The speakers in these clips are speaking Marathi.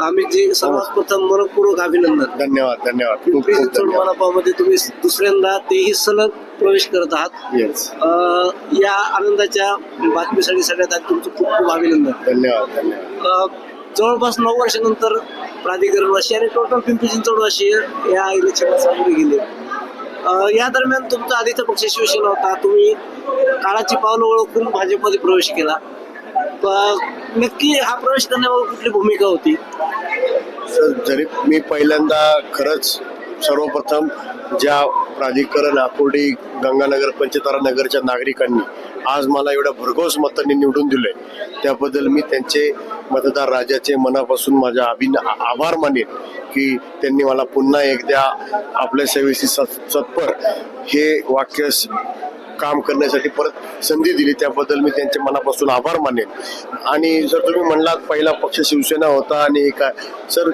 आम्ही जी सर्वात प्रथम मनपूर्वक अभिनंदन. धन्यवाद धन्यवाद. खूप पिंपरी खूप चिंचवड धन्यवाद. मनपामध्ये तुम्ही दुसऱ्यांदा तेही सलग प्रवेश करत आहात. येस. या आनंदाच्या बातमीसाठी सगळ्यात आधी तुमचं खूप खूप अभिनंदन. धन्यवाद धन्यवाद. जवळपास 9 वर्षानंतर प्राधिकरणवासी आणि टोटल पिंपरी चिंचवडवासी या इलेक्शनला सामोरे गेले. या दरम्यान तुमचा आधीचा पक्ष शिवसेना होता. तुम्ही काळाची पावलं ओळखून भाजपमध्ये प्रवेश केला. नक्की हा प्रवेश करण्याबाबत कुठली भूमिका होती? सर, जरी मी पहिल्यांदा खरंच सर्वप्रथम ज्या प्राधिकरण आकुर्डी गंगानगर पंचतारा नगरच्या नागरिकांनी आज मला एवढ्या भरघोस मतांनी निवडून दिले त्याबद्दल मी त्यांचे मतदार राजाचे मनापासून माझ्या आभार मानेन की त्यांनी मला पुन्हा एकदा आपल्या सेवेशी सत्पर हे वाक्य काम करण्यासाठी परत संधी दिली त्याबद्दल मी त्यांचे मनापासून आभार मानेन. आणि जर तुम्ही म्हणलात पहिला पक्ष शिवसेना होता आणि काय, सर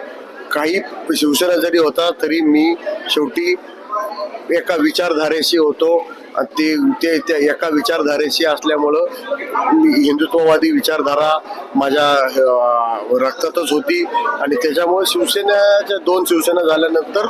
काही शिवसेना जरी होता तरी मी शेवटी एका विचारधारेशी होतो. ते त्या एका विचारधारेशी असल्यामुळं हिंदुत्ववादी विचारधारा माझ्या रक्तातच होती आणि त्याच्यामुळे शिवसेनेच्या 2 शिवसेना झाल्यानंतर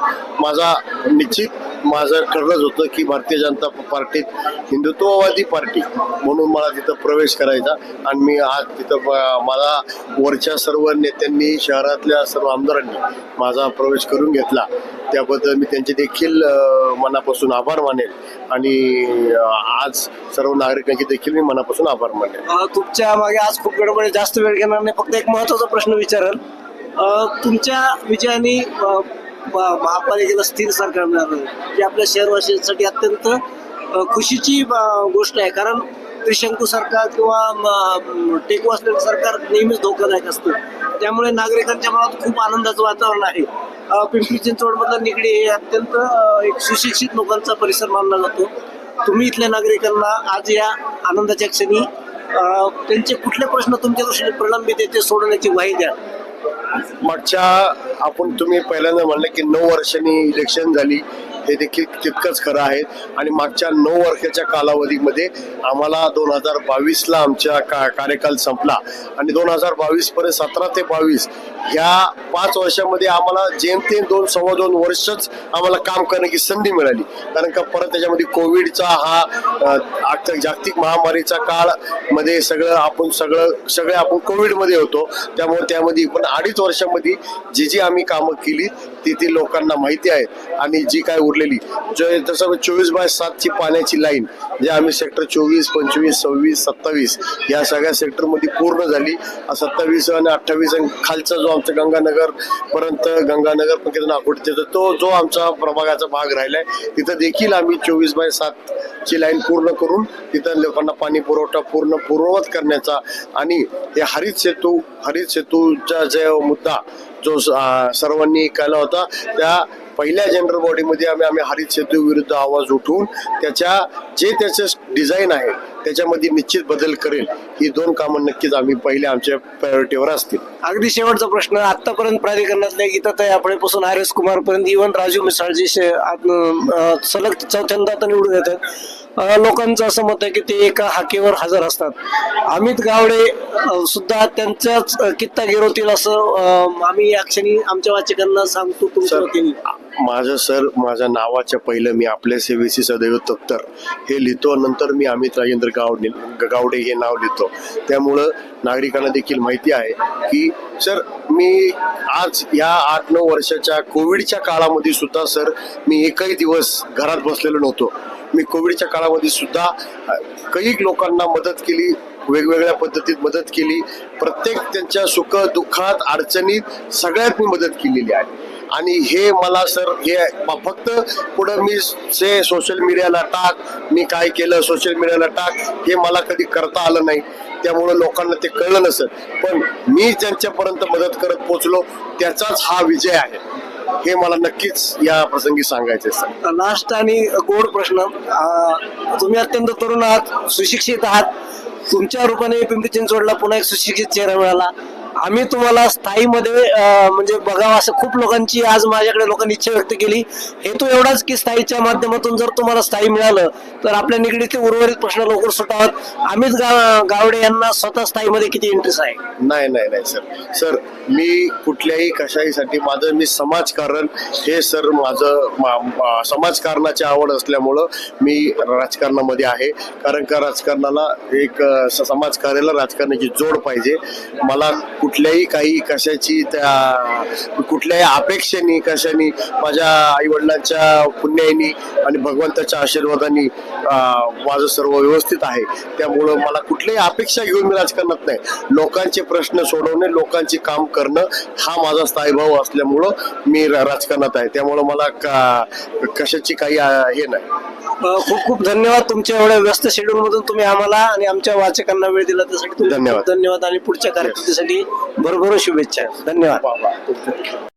माझं ठरलंच होतं की भारतीय जनता पार्टीत हिंदुत्ववादी पार्टी म्हणून मला तिथं प्रवेश करायचा. आणि मी आज तिथं मला वरच्या सर्व नेत्यांनी शहरातल्या सर्व आमदारांनी माझा प्रवेश करून घेतला त्याबद्दल मी त्यांचे देखील मनापासून आभार मानेल आणि आज सर्व नागरिकांचे देखील मी मनापासून आभार मानेल. तुमच्या मागे आज खूप गडबड, जास्त वेळ घेणार नाही, फक्त एक महत्वाचा प्रश्न विचारेल. तुमच्या विजयाने महापालिकेला स्थिर सरकार मिळालं जी आपल्या शहरवासियांसाठी अत्यंत खुशीची गोष्ट आहे. कारण त्रिशंकू सरकार किंवा टेकू असलेलं सरकार नेहमीच धोकादायक असतं. त्यामुळे नागरिकांच्या मनात खूप आनंदाचं वातावरण आहे. पिंपरी चिंचवडमधला निगडी हे अत्यंत एक सुशिक्षित लोकांचा परिसर मानला जातो. तुम्ही इथल्या नागरिकांना आज या आनंदाच्या क्षणी त्यांचे कुठले प्रश्न तुमच्या दृष्टीने प्रलंबित आहे ते सोडवण्याची ग्वाही द्या. तुम्ही पहिल्यांदा म्हणले की 9 वर्षांनी इलेक्शन झाली, हे देखील तितकंच खरं आहे. आणि मागच्या 9 वर्षाच्या कालावधीमध्ये आम्हाला 2022ला आमच्या कार्यकाल संपला आणि 2022 पर्यंत 17 ते 22 या 5 वर्षामध्ये आम्हाला जेमतेम 2-2.25 वर्षच आम्हाला काम करण्याची संधी मिळाली. कारण का परत त्याच्यामध्ये कोविडचा हा जागतिक महामारीचा काळ मध्ये सगळे आपण कोविडमध्ये होतो. त्यामुळे त्यामध्ये पण 2.5 वर्षामध्ये जी आम्ही कामं केली ती लोकांना माहिती आहे. आणि जी काय उरलेली जसं 24/7 ची पाण्याची लाईन जे आम्ही सेक्टर 24, 25, 26, 27 या सगळ्या सेक्टरमध्ये पूर्ण झाली. 27 आणि 28 आणि खालचा जो आमचा गंगानगर पण आकुर्डी तो जो आमचा प्रभागाचा भाग राहिलाय तिथं देखील आम्ही 24/7 ची लाईन पूर्ण करून तिथं लोकांना पाणी पुरवठा पूर्ववत करण्याचा आणि हे हरित सेतूचा जो मुद्दा जो सर्वांनी केला होता त्या पहिल्या जनरल बॉडीमध्ये आम्ही हरित सेतू विरुद्ध आवाज उठवून त्याचे डिझाईन आहे त्याच्यामध्ये निश्चित बदल करेल. ही 2 कामं नक्कीच आम्ही पहिले आमच्या प्रायोरिटीवर असतील. अगदी शेवटचा प्रश्न, आतापर्यंत प्राधिकरणातल्या गीताताई आपळेपासून RS कुमार पर्यंत इव्हन राजू मिसाळजी सलग 4थ्यांदा आता निवडून येतात. लोकांचं असं मत आहे की ते एका हाकेवर हजर असतात. अमित गावडे सुद्धा त्यांच्याच कित्ता गिरवतील असं आम्ही या क्षणी आमच्या वाचकांना सांगतो. तुमच्या वतीने माझ्या नावाच्या पहिलं मी आपल्या सेवेशी सदैव तत्पर हे लिहितो. नंतर मी अमित राजेंद्र गावडे हे नाव लिहितो. त्यामुळं नागरिकांना देखील माहिती आहे की सर मी आज या 8-9 वर्षाच्या कोविडच्या काळामध्ये सुद्धा सर मी एकही दिवस घरात बसलेलो नव्हतो. मी कोविडच्या काळामध्ये सुद्धा काही लोकांना मदत केली, वेगवेगळ्या पद्धतीत मदत केली. प्रत्येक त्यांच्या सुख दुःखात अडचणीत सगळ्यात मी मदत केलेली आहे. आणि हे मला सर हे फक्त पुढं मी सोशल मीडियाला मी काय केलं सोशल मीडियाला हे मला कधी करता आलं नाही. त्यामुळं लोकांना ते कळलं नसेल, पण मी ज्यांच्यापर्यंत मदत करत पोहोचलो त्याचाच हा विजय आहे हे मला नक्कीच या प्रसंगी सांगायचे. सर लास्ट आणि गोड प्रश्न, तुम्ही अत्यंत तरुण आहात, सुशिक्षित आहात. तुमच्या रूपाने पिंपरी चिंचवडला पुन्हा एक सुशिक्षित चेहरा मिळाला. आम्ही तुम्हाला स्थायीमध्ये म्हणजे बघावं असं खूप लोकांची आज माझ्याकडे लोकांनी इच्छा व्यक्त केली. हेतू एवढाच की स्थायीच्या माध्यमातून जर तुम्हाला स्थायी मिळालं तर आपल्या निगडीतले उर्वरित प्रश्न लवकर सुटावेत. अमित गावडे यांना स्वतः स्थायीमध्ये किती इंटरेस्ट आहे? नाही नाही नाही सर मी कुठल्याही कशाहीसाठी मी समाजकारण हे सर माझं समाजकारणाची आवड असल्यामुळं मी राजकारणामध्ये आहे. कारण का राजकारणाला एक समाजकार्याला राजकारणाची जोड पाहिजे. मला कुठल्याही काही कशाची कुठल्याही अपेक्षेनी कशानी माझ्या आईवडिलांच्या पुण्याईनी आणि भगवंताच्या आशीर्वादाने माझं सर्व व्यवस्थित आहे. त्यामुळं मला कुठल्याही अपेक्षा घेऊन मी राजकारणात नाही. लोकांचे प्रश्न सोडवणे, लोकांचे काम करणं हा माझा स्थायीभाव असल्यामुळं मी राजकारणात आहे. त्यामुळं मला कशाची काही हे नाही. खूप खूप धन्यवाद. तुमच्या एवढ्या व्यस्त शेड्यूल मधून तुम्ही आम्हाला आणि आमच्या वाचकांना वेळ दिला त्यासाठी धन्यवाद. धन्यवाद आणि पुढच्या कार्यक्रमासाठी भरभरून शुभेच्छा. धन्यवाद.